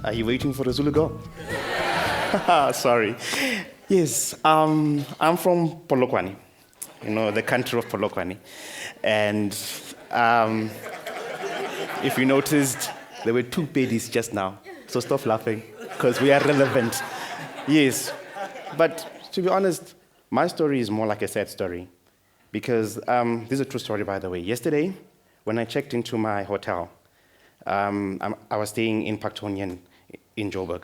Are you waiting for the Zulu Girl? Sorry. Yes, I'm from Polokwane, the country of Polokwane. And if you noticed, there were two ladies just now. So stop laughing, because we are relevant. Yes. But to be honest, my story is more like a sad story. Because this is a true story, by the way. Yesterday, when I checked into my hotel, I was staying in Pactonian in Joburg.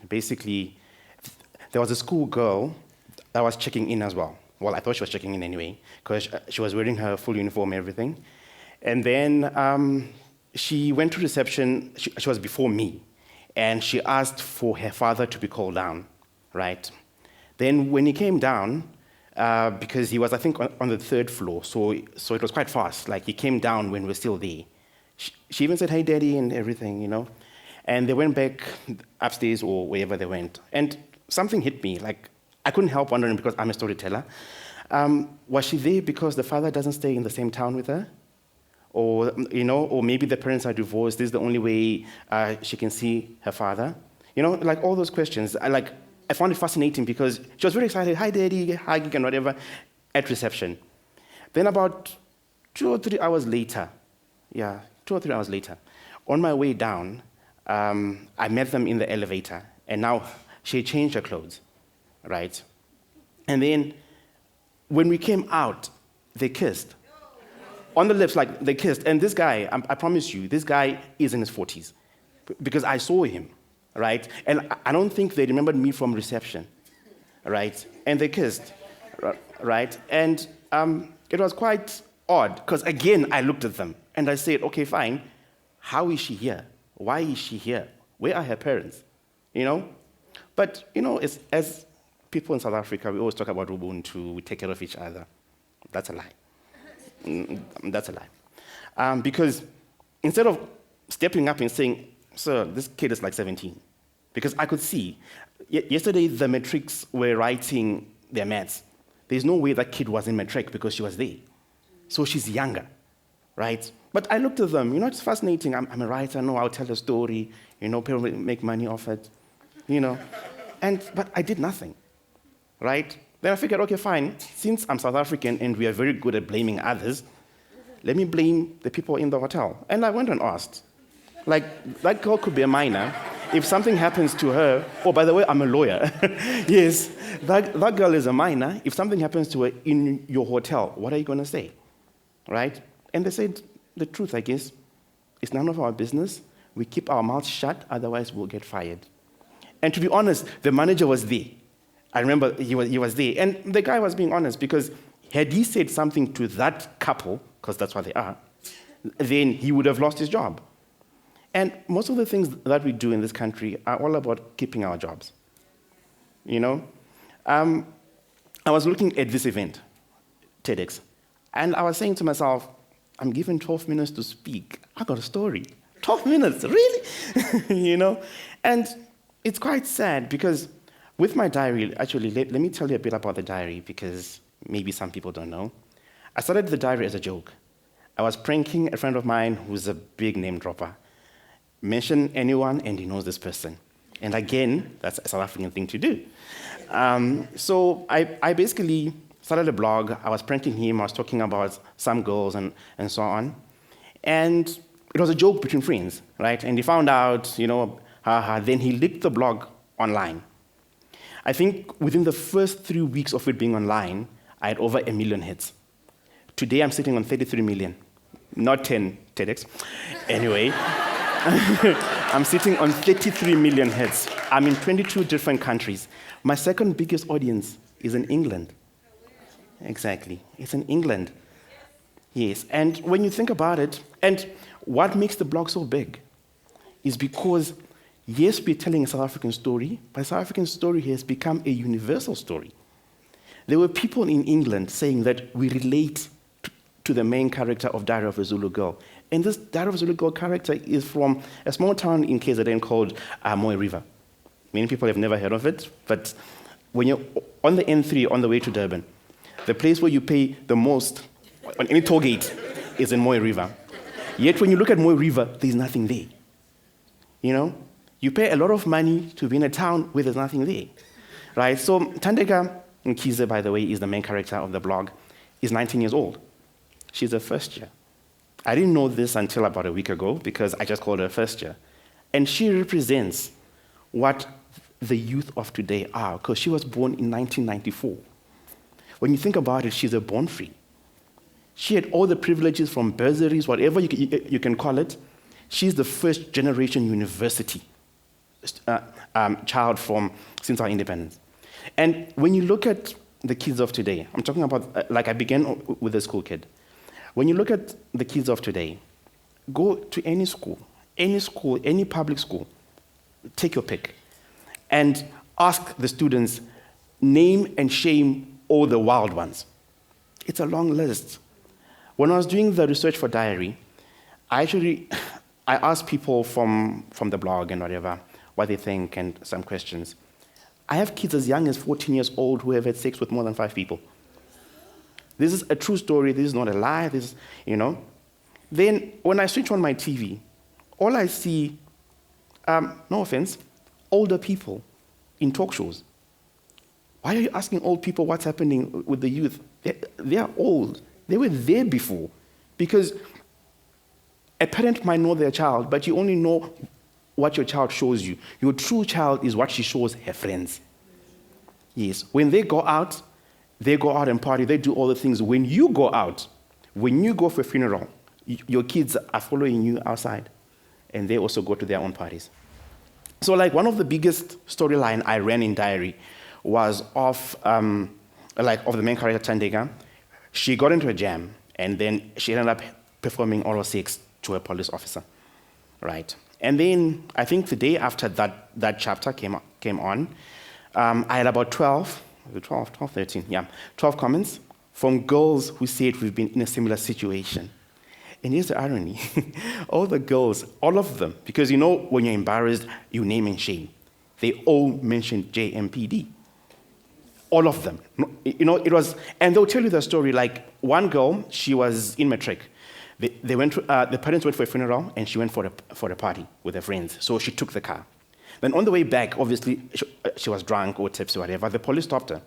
Basically, there was a school girl that was checking in as well. Well, I thought she was checking in anyway, because she was wearing her full uniform and everything. And then she went to reception. She was before me, and she asked for her father to be called down, right? Then when he came down, because he was, I think, on the third floor, so it was quite fast. Like, he came down when we were still there. She even said, "Hey, Daddy," and everything, And they went back upstairs or wherever they went. And something hit me. Like, I couldn't help wondering, because I'm a storyteller. Was she there because the father doesn't stay in the same town with her? Or, or maybe the parents are divorced. This is the only way she can see her father. Like all those questions. I found it fascinating because she was very excited. "Hi, Daddy," hugging and whatever, at reception. Then about 2 or 3 hours later, on my way down, I met them in the elevator, and now she had changed her clothes, right? And then when we came out, they kissed. On the lips, they kissed. And this guy, I promise you, this guy is in his 40s, because I saw him. Right? And I don't think they remembered me from reception, right? And they kissed, right? And it was quite odd, because again, I looked at them, and I said, "Okay, fine. How is she here? Why is she here? Where are her parents?" But, as people in South Africa, we always talk about Ubuntu, we take care of each other. That's a lie. That's a lie. Because instead of stepping up and saying, "Sir, this kid is like 17." Because I could see, yesterday the matrics were writing their maths. There's no way that kid was in matric because she was there. So she's younger, right? But I looked at them, it's fascinating. I'm a writer, I'll tell a story, people make money off it, But I did nothing, right? Then I figured, okay, fine, since I'm South African and we are very good at blaming others, let me blame the people in the hotel. And I went and asked. That girl could be a minor. If something happens to her, oh, by the way, I'm a lawyer. Yes, that girl is a minor. If something happens to her in your hotel, what are you going to say? Right? And they said, the truth, I guess, it's none of our business. We keep our mouths shut, otherwise we'll get fired. And to be honest, the manager was there. I remember he was there. And the guy was being honest, because had he said something to that couple, because that's what they are, then he would have lost his job. And most of the things that we do in this country are all about keeping our jobs. I was looking at this event, TEDx, and I was saying to myself, I'm given 12 minutes to speak. I got a story. 12 minutes, really? And it's quite sad, because with my diary, actually, let me tell you a bit about the diary, because maybe some people don't know. I started the diary as a joke. I was pranking a friend of mine who's a big name dropper. Mention anyone and he knows this person. And again, that's a South African thing to do. So I basically started a blog. I was pranking him. I was talking about some girls and so on. And it was a joke between friends, right? And he found out, then he leaked the blog online. I think within the first 3 weeks of it being online, I had over 1 million hits. Today, I'm sitting on 33 million. Not 10 TEDx. Anyway. I'm sitting on 33 million hits. I'm in 22 different countries. My second biggest audience is in England. Exactly. It's in England. Yes. And when you think about it, and what makes the blog so big is because, yes, we're telling a South African story, but a South African story has become a universal story. There were people in England saying that we relate to the main character of Diary of a Zulu Girl. And this Diary of a Zulu Girl character is from a small town in KZN called Moy River. Many people have never heard of it, but when you're on the N3 on the way to Durban, the place where you pay the most on any toll gate is in Moy River. Yet when you look at Moy River, there's nothing there. You pay a lot of money to be in a town where there's nothing there, right? So Thandeka Mkhize, by the way, is the main character of the blog, is 19 years old. She's a first year. I didn't know this until about a week ago because I just called her first year. And she represents what the youth of today are, because she was born in 1994. When you think about it, she's a born free. She had all the privileges from bursaries, whatever you can call it. She's the first generation university child since our independence. And when you look at the kids of today, I'm talking about, like I began with a school kid. When you look at the kids of today, go to any school, any public school, take your pick, and ask the students, name and shame all the wild ones. It's a long list. When I was doing the research for Diary, I asked people from the blog and whatever, what they think and some questions. I have kids as young as 14 years old who have had sex with more than 5 people. This is a true story. This is not a lie. This is, Then when I switch on my TV, all I see, no offense, older people in talk shows. Why are you asking old people what's happening with the youth? They are old. They were there before. Because a parent might know their child, but you only know what your child shows you. Your true child is what she shows her friends. Yes. When they go out and party, they do all the things. When you go out, when you go for a funeral, your kids are following you outside, and they also go to their own parties. So like one of the biggest storyline I ran in Diary was of the main character, Thandeka. She got into a jam, and then she ended up performing oral sex to a police officer, right? And then I think the day after that chapter came on, I had about 12 comments from girls who said we've been in a similar situation. And here's the irony. All the girls, all of them, because when you're embarrassed, you name and shame. They all mentioned JMPD. All of them. It was, and they'll tell you the story. Like one girl, she was in matric. They went. The parents went for a funeral, and she went for a party with her friends. So she took the car. Then on the way back, obviously, she was drunk or tipsy or whatever. The police stopped her.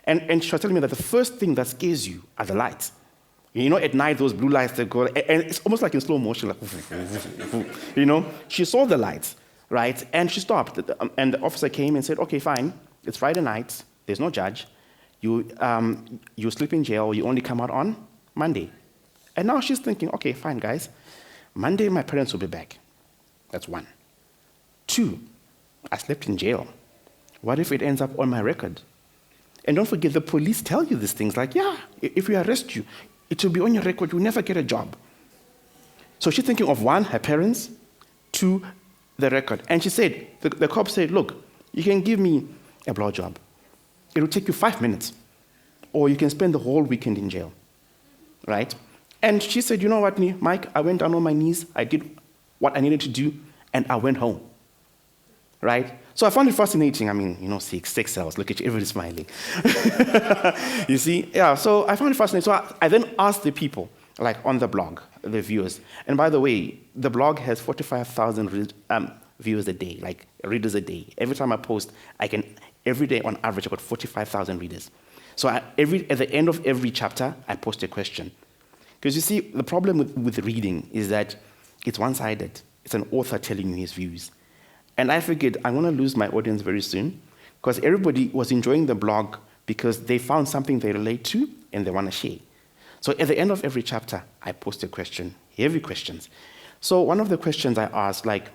And she was telling me that the first thing that scares you are the lights. At night, those blue lights that go, and it's almost like in slow motion, like, She saw the lights, right? And she stopped. And the officer came and said, okay, fine. It's Friday night. There's no judge. You sleep in jail. You only come out on Monday. And now she's thinking, okay, fine, guys. Monday, my parents will be back. That's 1. 2, I slept in jail. What if it ends up on my record? And don't forget, the police tell you these things like, yeah, if we arrest you, it will be on your record, you'll never get a job. So she's thinking of 1, her parents, 2, the record. And she said, the cop said, look, you can give me a blowjob. It will take you 5 minutes. Or you can spend the whole weekend in jail, right? And she said, you know what, Mike, I went down on my knees, I did what I needed to do, and I went home, right? So I found it fascinating. I mean, 6 cells, look at you, everybody's smiling. You see? Yeah, so I found it fascinating. So I then asked the people, like on the blog, the viewers. And by the way, the blog has 45,000 viewers a day, like readers a day. Every time I post, every day on average, I got 45,000 readers. So at the end of every chapter, I post a question. Because you see, the problem with reading is that it's one-sided. It's an author telling you his views. And I figured I'm going to lose my audience very soon because everybody was enjoying the blog because they found something they relate to and they want to share. So at the end of every chapter, I post a question, heavy questions. So one of the questions I asked, like,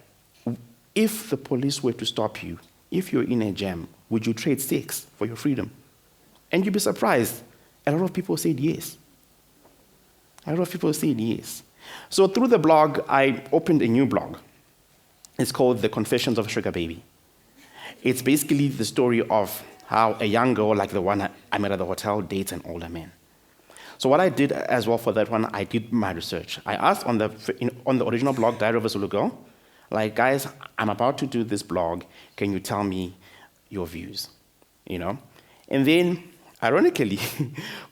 if the police were to stop you, if you're in a jam, would you trade sex for your freedom? And you'd be surprised. A lot of people said yes. So through the blog, I opened a new blog. It's called The Confessions of a Sugar Baby. It's basically the story of how a young girl like the one I met at the hotel dates an older man. So what I did as well for that one, I did my research. I asked on the original blog, Diary of a Zulu Girl, like, guys, I'm about to do this blog. Can you tell me your views? And then, ironically,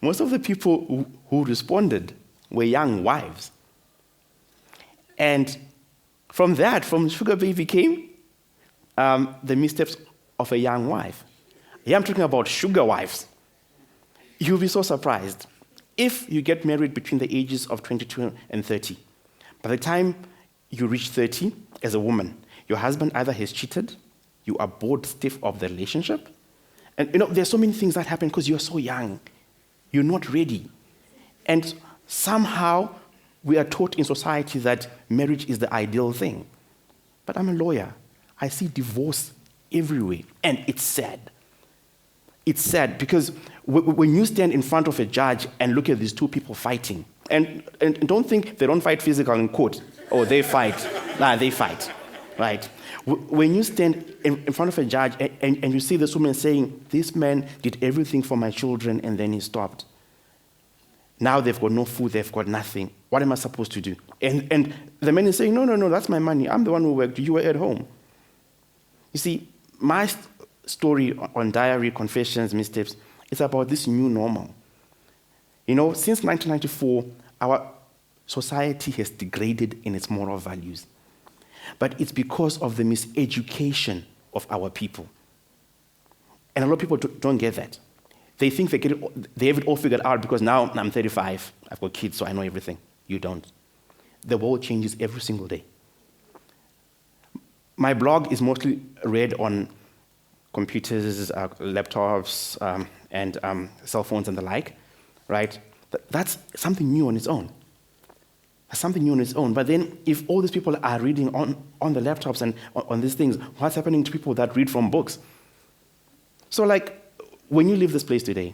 most of the people who responded were young wives. And from Sugar Baby came the missteps of a young wife. Here I'm talking about sugar wives. You'll be so surprised. If you get married between the ages of 22 and 30, by the time you reach 30 as a woman, your husband either has cheated, you are bored stiff of the relationship, and there's so many things that happen because you're so young. You're not ready. And somehow we are taught in society that marriage is the ideal thing. But I'm a lawyer. I see divorce everywhere, and it's sad. It's sad because when you stand in front of a judge and look at these two people fighting, and don't think they don't fight physical in court, or they fight. Nah, they fight, right? When you stand in front of a judge and you see this woman saying, this man did everything for my children and then he stopped. Now they've got no food, they've got nothing. What am I supposed to do? And the man is saying, no, that's my money. I'm the one who worked. You were at home. You see, my story on diary, confessions, missteps, it's about this new normal. Since 1994, our society has degraded in its moral values. But it's because of the miseducation of our people. And a lot of people don't get that. They think they have it all figured out because now I'm 35, I've got kids, so I know everything. You don't. The world changes every single day. My blog is mostly read on computers, laptops, and cell phones and the like, right? That's something new on its own. That's something new on its own. But then if all these people are reading on the laptops and on these things, what's happening to people that read from books? So when you leave this place today,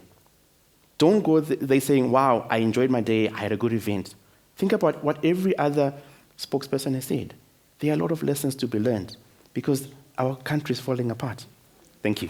don't go there saying, wow, I enjoyed my day, I had a good event. Think about what every other spokesperson has said. There are a lot of lessons to be learned because our country is falling apart. Thank you.